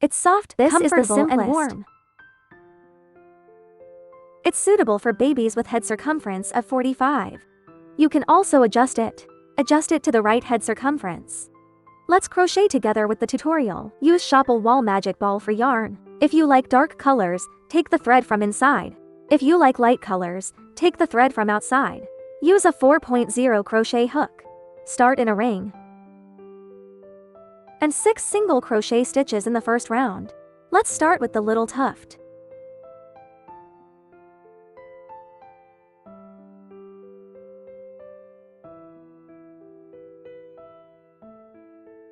It's soft, This is the comfortable, and simplest. warm. It's suitable for babies with head circumference of 45. You can also adjust it. Adjust it to the right head circumference. Let's crochet together with the tutorial. Use Shopple Wall Magic Ball for yarn. If you like dark colors, take the thread from inside. If you like light colors, take the thread from outside. Use a 4.0 crochet hook. Start in a ring. And 6 single crochet stitches in the first round. Let's start with the little tuft.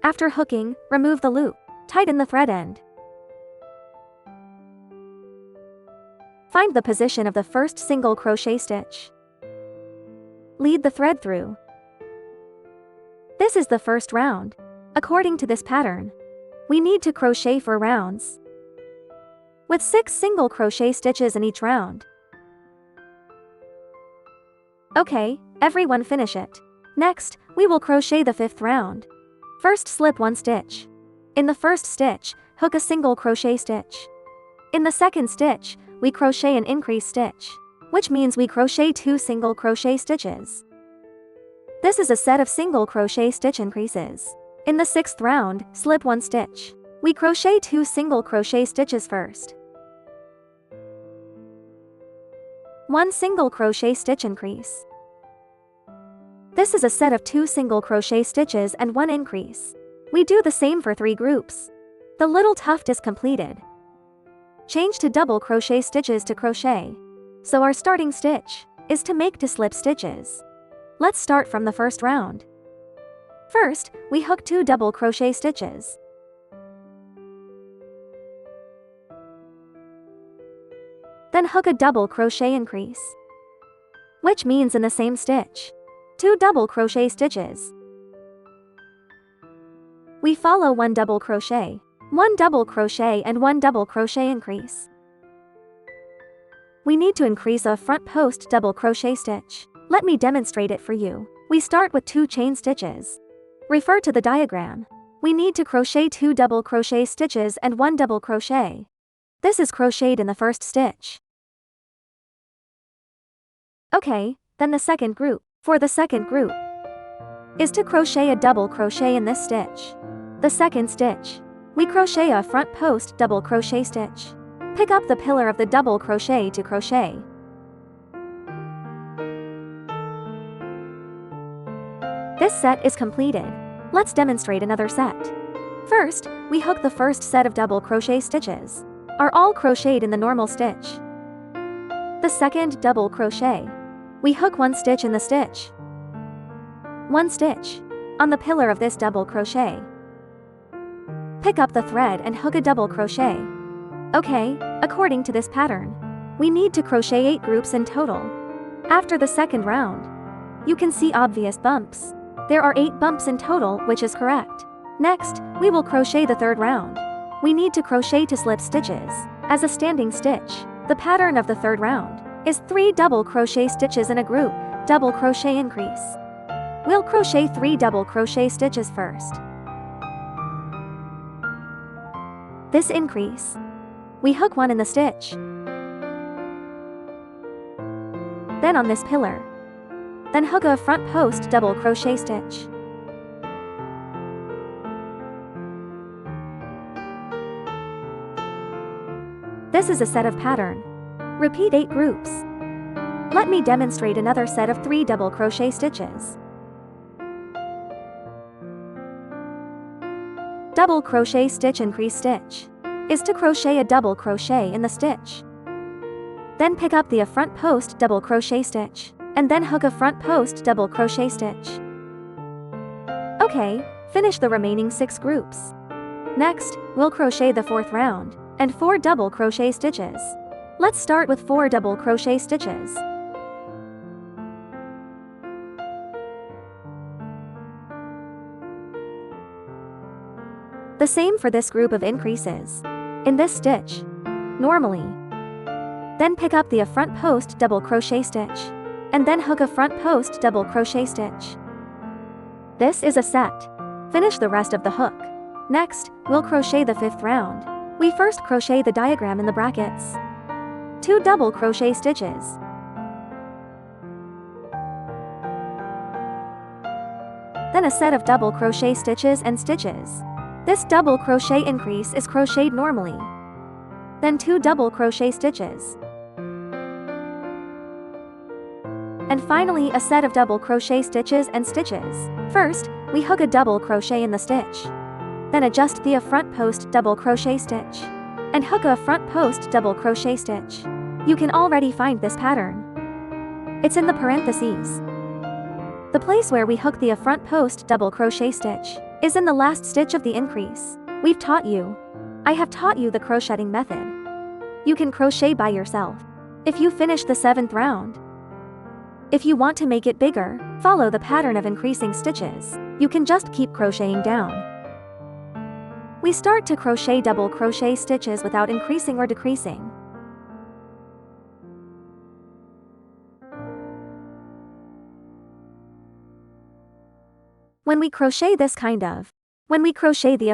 After hooking, remove the loop. Tighten the thread end. Find the position of the first single crochet stitch. Lead the thread through. This is the first round. According to this pattern, we need to crochet 4 rounds, with 6 single crochet stitches in each round. Okay, everyone finish it. Next, we will crochet the 5th round. First, slip 1 stitch. In the first stitch, hook a single crochet stitch. In the second stitch, we crochet an increase stitch, which means we crochet 2 single crochet stitches. This is a set of single crochet stitch increases. In the 6th round, slip 1 stitch. We crochet 2 single crochet stitches first. 1 single crochet stitch increase. This is a set of 2 single crochet stitches and 1 increase. We do the same for 3 groups. The little tuft is completed. Change to double crochet stitches to crochet. So our starting stitch is to make to slip stitches. Let's start from the first round. First, we hook 2 double crochet stitches. Then hook a double crochet increase, which means in the same stitch, 2 double crochet stitches. We follow 1 double crochet, 1 double crochet and 1 double crochet increase. We need to increase a front post double crochet stitch. Let me demonstrate it for you. We start with 2 chain stitches. Refer to the diagram. We need to crochet 2 double crochet stitches and 1 double crochet. This is crocheted in the first stitch. Okay, then the second group. For the second group is to crochet a double crochet in this stitch. The second stitch, we crochet a front post double crochet stitch. Pick up the pillar of the double crochet to crochet. This set is completed. Let's demonstrate another set. First, we hook the first set of double crochet stitches. Are all crocheted in the normal stitch. The second double crochet, we hook 1 stitch in the stitch. 1 stitch on the pillar of this double crochet. Pick up the thread and hook a double crochet. Okay, according to this pattern, we need to crochet 8 groups in total. After the second round, you can see obvious bumps. There are 8 bumps in total, which is correct. Next, we will crochet the third round. We need to crochet to slip stitches as a standing stitch. The pattern of the third round is 3 double crochet stitches in a group, double crochet increase. We'll crochet 3 double crochet stitches first. This increase, we hook 1 in the stitch. Then on this pillar. Then hook a front post double crochet stitch. This is a set of pattern. Repeat 8 groups. Let me demonstrate another set of 3 double crochet stitches. Double crochet stitch increase stitch is to crochet a double crochet in the stitch. Then pick up the front post double crochet stitch, and then hook a front post double crochet stitch. Okay, finish the remaining 6 groups. Next, we'll crochet the 4th round, and 4 double crochet stitches. Let's start with 4 double crochet stitches. The same for this group of increases. In this stitch, normally. Then pick up the front post double crochet stitch, and then hook a front post double crochet stitch. This is a set. Finish the rest of the hook. Next, we'll crochet the 5th round. We first crochet the diagram in the brackets. 2 double crochet stitches. Then a set of double crochet stitches and stitches. This double crochet increase is crocheted normally. Then 2 double crochet stitches. And finally a set of double crochet stitches and stitches. First, we hook a double crochet in the stitch. Then adjust the front post double crochet stitch. And hook a front post double crochet stitch. You can already find this pattern. It's in the parentheses. The place where we hook the front post double crochet stitch is in the last stitch of the increase. We've taught you. I have taught you the crocheting method. You can crochet by yourself if you finish the 7th round. If you want to make it bigger, follow the pattern of increasing stitches. You can just keep crocheting down. We start to crochet double crochet stitches without increasing or decreasing. When we crochet the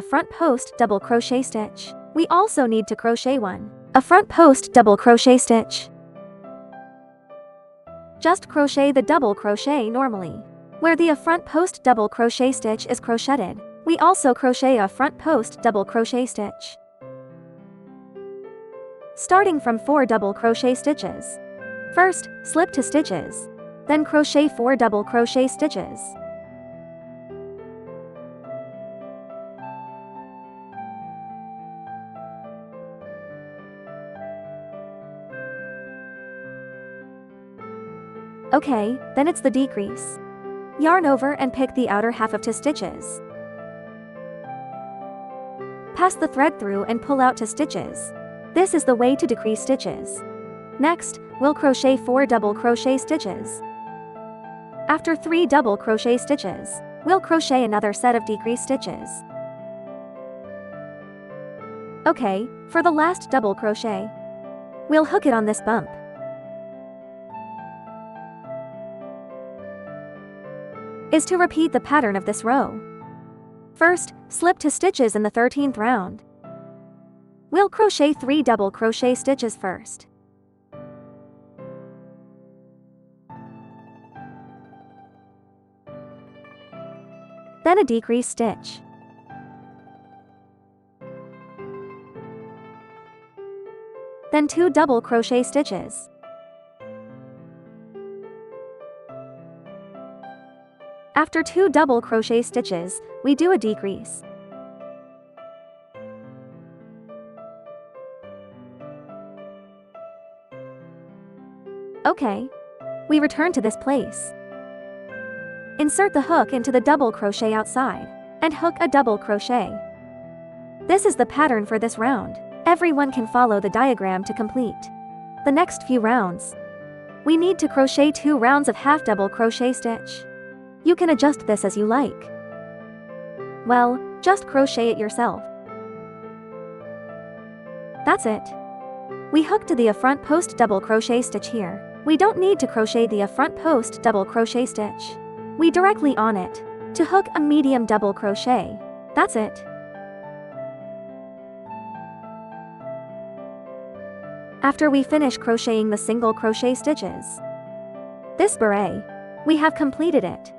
front post double crochet stitch, we also need to crochet a front post double crochet stitch. Just crochet the double crochet normally. Where the front post double crochet stitch is crocheted, we also crochet a front post double crochet stitch. Starting from 4 double crochet stitches. First, slip to stitches. Then crochet 4 double crochet stitches. Okay, then it's the decrease. Yarn over and pick the outer half of 2 stitches. Pass the thread through and pull out 2 stitches. This is the way to decrease stitches. Next, we'll crochet 4 double crochet stitches. After 3 double crochet stitches, we'll crochet another set of decrease stitches. Okay, for the last double crochet, we'll hook it on this bump. Is to repeat the pattern of this row. First, slip to stitches in the 13th round. We'll crochet 3 double crochet stitches first. Then a decrease stitch. Then 2 double crochet stitches. After 2 double crochet stitches, we do a decrease. Okay. We return to this place. Insert the hook into the double crochet outside, and hook a double crochet. This is the pattern for this round. Everyone can follow the diagram to complete the next few rounds. We need to crochet 2 rounds of half double crochet stitch. You can adjust this as you like. Well, just crochet it yourself. That's it. We hook to the front post double crochet stitch here. We don't need to crochet the front post double crochet stitch. We directly on it to hook a medium double crochet. That's it. After we finish crocheting the single crochet stitches, this beret, we have completed it.